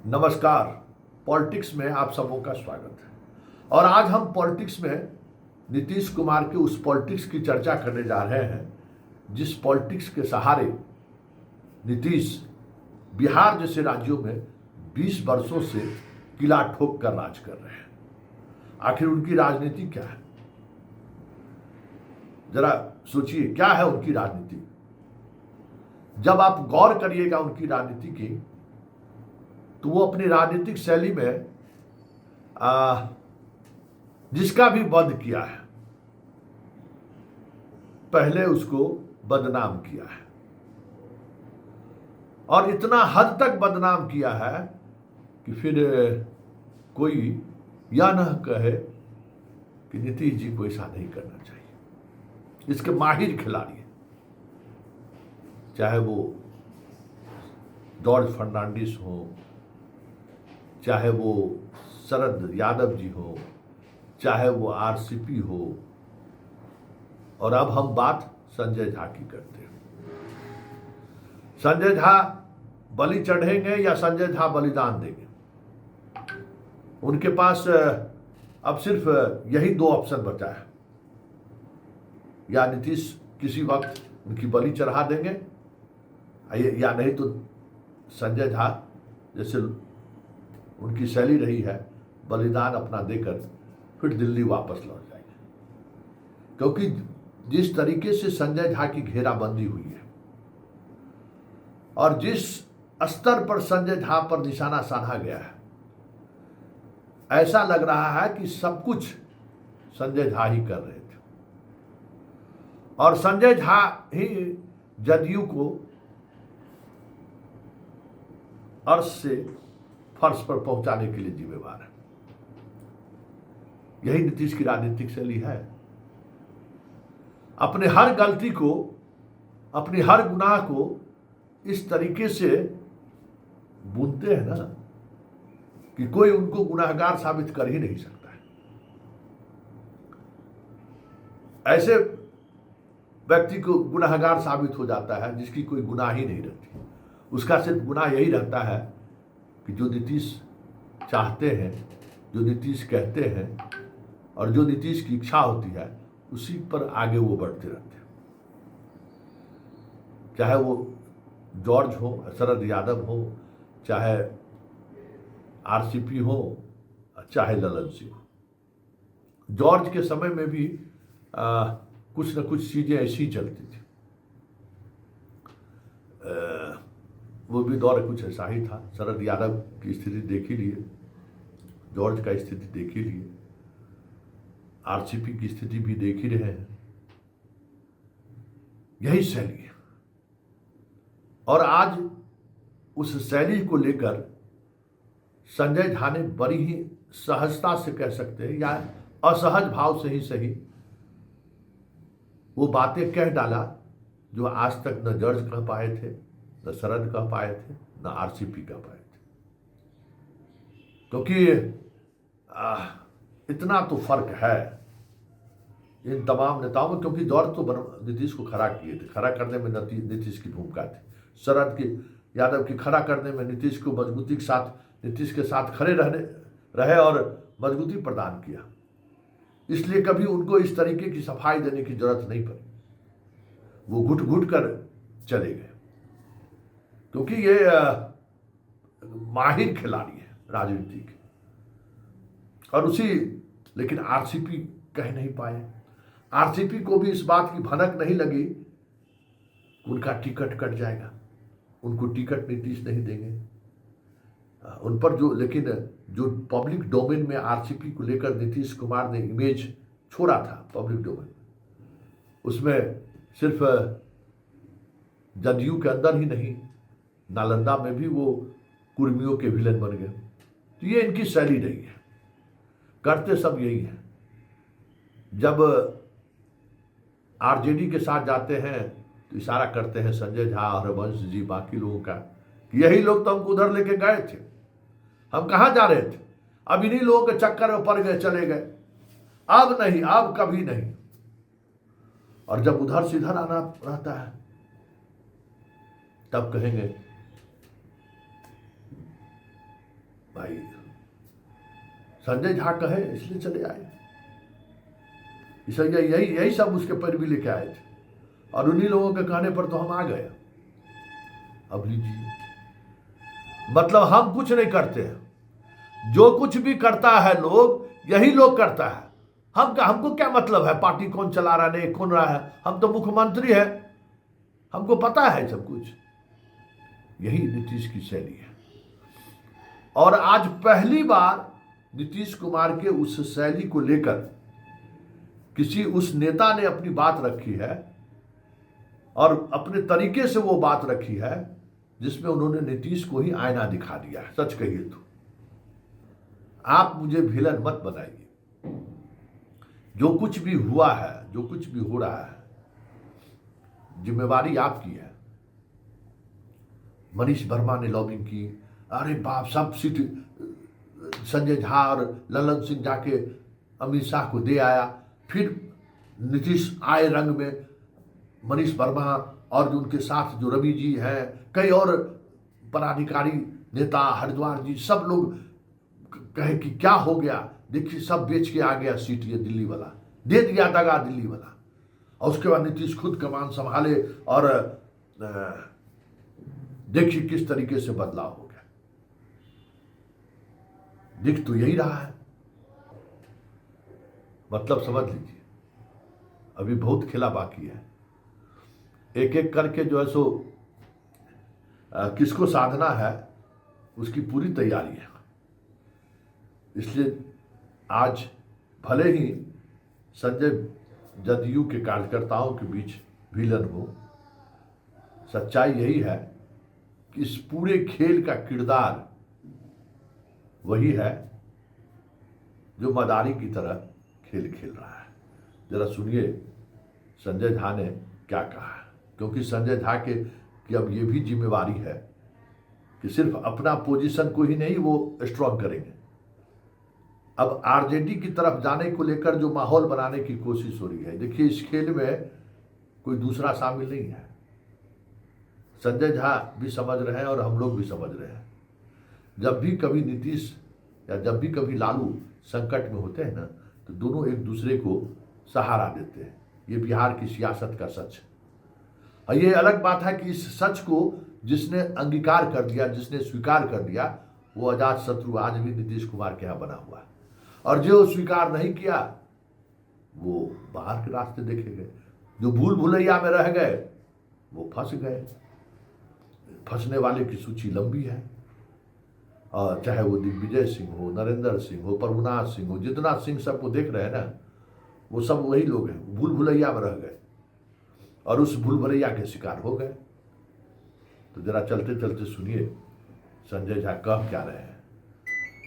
नमस्कार। पॉलिटिक्स में आप सबों का स्वागत है। और आज हम पॉलिटिक्स में नीतीश कुमार के उस पॉलिटिक्स की चर्चा करने जा रहे हैं जिस पॉलिटिक्स के सहारे नीतीश बिहार जैसे राज्यों में 20 वर्षों से किला ठोक कर राज कर रहे हैं। आखिर उनकी राजनीति क्या है? जरा सोचिए, क्या है उनकी राजनीति? जब आप गौर करिएगा उनकी राजनीति की, तो वो अपनी राजनीतिक शैली में जिसका भी वध किया है, पहले उसको बदनाम किया है, और इतना हद तक बदनाम किया है कि फिर कोई यह न कहे कि नीतीश जी को ऐसा नहीं करना चाहिए। इसके माहिर खिलाड़ी हैं, चाहे वो जॉर्ज फर्नांडिस हो, चाहे वो शरद यादव जी हो, चाहे वो आरसीपी हो, और अब हम बात संजय झा की करते हैं। संजय झा बलि चढ़ेंगे या संजय झा बलिदान देंगे? उनके पास अब सिर्फ यही दो ऑप्शन बचा है। या नीतीश किसी वक्त उनकी बलि चढ़ा देंगे, या नहीं तो संजय झा जैसे उनकी शैली रही है, बलिदान अपना देकर फिर दिल्ली वापस लौट जाएंगे। क्योंकि जिस तरीके से संजय झा की घेराबंदी हुई है और जिस स्तर पर संजय झा पर निशाना साधा गया है, ऐसा लग रहा है कि सब कुछ संजय झा ही कर रहे थे, और संजय झा ही जदयू को अर्श से फर्श पर पहुंचाने के लिए जिम्मेवार है। यही नीतीश की राजनीतिक शैली है। अपने हर गलती को, अपनी हर गुनाह को इस तरीके से बुनते हैं ना कि कोई उनको गुनाहगार साबित कर ही नहीं सकता है। ऐसे व्यक्ति को गुनाहगार साबित हो जाता है जिसकी कोई गुनाह ही नहीं रहती। उसका सिर्फ गुनाह यही रहता है कि जो नीतीश चाहते हैं, जो नीतीश कहते हैं, और जो नीतीश की इच्छा होती है, उसी पर आगे वो बढ़ते रहते हैं। चाहे वो जॉर्ज हो, शरद यादव हो, चाहे आरसीपी हो, चाहे ललन सिंह हो। जॉर्ज के समय में भी कुछ न कुछ चीजें ऐसी चलती थी। वो भी दौर कुछ ऐसा ही था। शरद यादव की स्थिति देख ही लिए, जॉर्ज का स्थिति देख ही लिए, आरसीपी की स्थिति भी देख ही रहे हैं। यही शैली है, और आज उस शैली को लेकर संजय झा ने बड़ी ही सहजता से, कह सकते हैं, या असहज भाव से ही सही, वो बातें कह डाला जो आज तक न जॉर्ज कह पाए थे, न शरद कह पाए थे, न आरसीपी कह पाए थे। क्योंकि इतना तो फर्क है इन तमाम नेताओं में। क्योंकि जॉर्ज तो नीतीश को खड़ा किए थे, खड़ा करने में नीतीश की भूमिका थी। शरद की यादव की खड़ा करने में नीतीश को मजबूती के साथ, नीतीश के साथ खड़े रहे और मजबूती प्रदान किया। इसलिए कभी उनको इस तरीके की सफाई देने की जरूरत नहीं पड़ी। वो घुट घुट कर चले गए, क्योंकि ये माहिर खिलाड़ी है राजनीति के। और लेकिन आरसीपी कह नहीं पाए। आरसीपी को भी इस बात की भनक नहीं लगी उनका टिकट कट जाएगा, उनको टिकट नीतीश नहीं देंगे। उन पर जो पब्लिक डोमेन में आरसीपी को लेकर नीतीश कुमार ने इमेज छोड़ा था, पब्लिक डोमेन, उसमें सिर्फ जदयू के अंदर ही नहीं, नालंदा में भी वो कुर्मियों के विलन बन गए। तो ये इनकी शैली रही है, करते सब यही है। जब आरजेडी के साथ जाते हैं तो इशारा करते हैं संजय झा, हरवंश जी, बाकी लोगों का, कि यही लोग तो हमको उधर लेके गए थे, हम कहाँ जा रहे थे, अब इन्हीं लोगों के चक्कर में पड़ गए, चले गए, अब नहीं, अब कभी नहीं। और जब उधर से इधर आना रहता है तब कहेंगे भाई संजय झा कहे इसलिए चले आए, इसलिए यही यही सब उसके पैरवी लेके आए थे, और उन्हीं लोगों के कहने पर तो हम आ गए। अब लीजिए, मतलब हम कुछ नहीं करते हैं, जो कुछ भी करता है लोग यही लोग करता है। हमको क्या मतलब है पार्टी कौन चला रहा नहीं कौन रहा है, हम तो मुख्यमंत्री है, हमको पता है सब कुछ। यही नीतीश की शैली है, और आज पहली बार नीतीश कुमार के उस शैली को लेकर किसी उस नेता ने अपनी बात रखी है, और अपने तरीके से वो बात रखी है जिसमें उन्होंने नीतीश को ही आईना दिखा दिया है। सच कहिए तो आप मुझे विलन मत बनाइए, जो कुछ भी हुआ है, जो कुछ भी हो रहा है, जिम्मेवारी आपकी है। मनीष वर्मा ने लॉबिंग की, अरे बाप, सब सीट संजय झा और ललन सिंह जाके अमित शाह को दे आया। फिर नीतीश आए रंग में, मनीष वर्मा और जो उनके साथ जो रवि जी हैं, कई और पदाधिकारी नेता, हरिद्वार जी, सब लोग कहे कि क्या हो गया, देखिए सब बेच के आ गया सीट, ये दिल्ली वाला दे दिया, दगा दिल्ली वाला। और उसके बाद नीतीश खुद कमान संभाले, और देखिए किस तरीके से बदलाव हो गया। दिख तो यही रहा है, मतलब समझ लीजिए अभी बहुत खेला बाकी है। एक एक करके जो है सो किसको साधना है उसकी पूरी तैयारी है। इसलिए आज भले ही संजय जदयू के कार्यकर्ताओं के बीच विलन हो, सच्चाई यही है कि इस पूरे खेल का किरदार वही है जो मदारी की तरह खेल खेल रहा है। जरा सुनिए संजय झा ने क्या कहा है, क्योंकि संजय झा के कि अब ये भी जिम्मेवारी है कि सिर्फ अपना पोजीशन को ही नहीं वो स्ट्रॉन्ग करेंगे। अब आरजेडी की तरफ जाने को लेकर जो माहौल बनाने की कोशिश हो रही है, देखिए इस खेल में कोई दूसरा शामिल नहीं है। संजय झा भी समझ रहे हैं और हम लोग भी समझ रहे हैं। जब भी कभी नीतीश या जब भी कभी लालू संकट में होते हैं ना, तो दोनों एक दूसरे को सहारा देते हैं। ये बिहार की सियासत का सच है। और ये अलग बात है कि इस सच को जिसने अंगीकार कर दिया, जिसने स्वीकार कर दिया, वो अजात शत्रु आज भी नीतीश कुमार के यहाँ बना हुआ है। और जो स्वीकार नहीं किया वो बाहर के रास्ते देखे गए, जो भूल भुलैया में रह गए वो फंस गए। फंसने वाले की सूची लंबी है, और चाहे वो दिग्विजय सिंह हो, नरेंद्र सिंह हो, प्रभुनाथ सिंह हो, जितना सिंह सबको देख रहे हैं ना, वो सब वही लोग हैं, भूल भुलैया में रह गए और उस भूल भुलैया के शिकार हो गए। तो जरा चलते चलते सुनिए संजय झा कह क्या रहे हैं,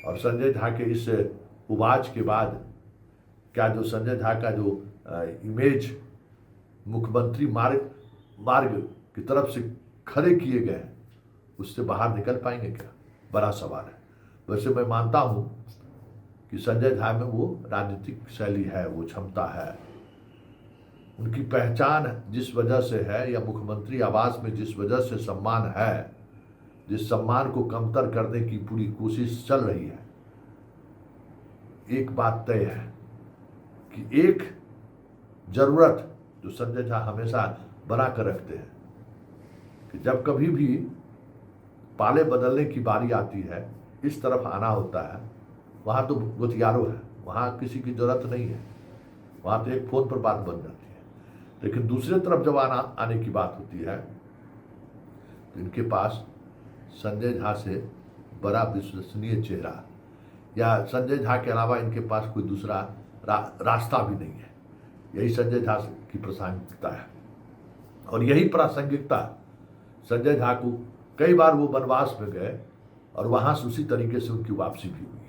और संजय झा के इस उवाज के बाद क्या जो संजय झा का जो इमेज मुख्यमंत्री मार्ग की तरफ से खड़े किए गए उससे बाहर निकल पाएंगे क्या, बड़ा सवाल है। वैसे मैं मानता हूं कि संजय झा में वो राजनीतिक शैली है, वो क्षमता है, उनकी पहचान जिस वजह से है, या मुख्यमंत्री आवास में जिस वजह से सम्मान है, जिस सम्मान को कमतर करने की पूरी कोशिश चल रही है, एक बात तय है कि एक जरूरत जो संजय झा हमेशा बना कर रखते हैं कि जब कभी भी पाले बदलने की बारी आती है, इस तरफ आना होता है, वहाँ तो गोतियारो है, वहाँ किसी की जरूरत नहीं है, वहाँ तो एक फोन पर बात बन जाती है। लेकिन दूसरे तरफ जब आने की बात होती है तो इनके पास संजय झा से बड़ा विश्वसनीय चेहरा या संजय झा के अलावा इनके पास कोई दूसरा रास्ता भी नहीं है। यही संजय झा की प्रासंगिकता है, और यही प्रासंगिकता संजय झा को कई बार वो वनवास में गए और वहाँ से उसी तरीके से उनकी वापसी भी हुई।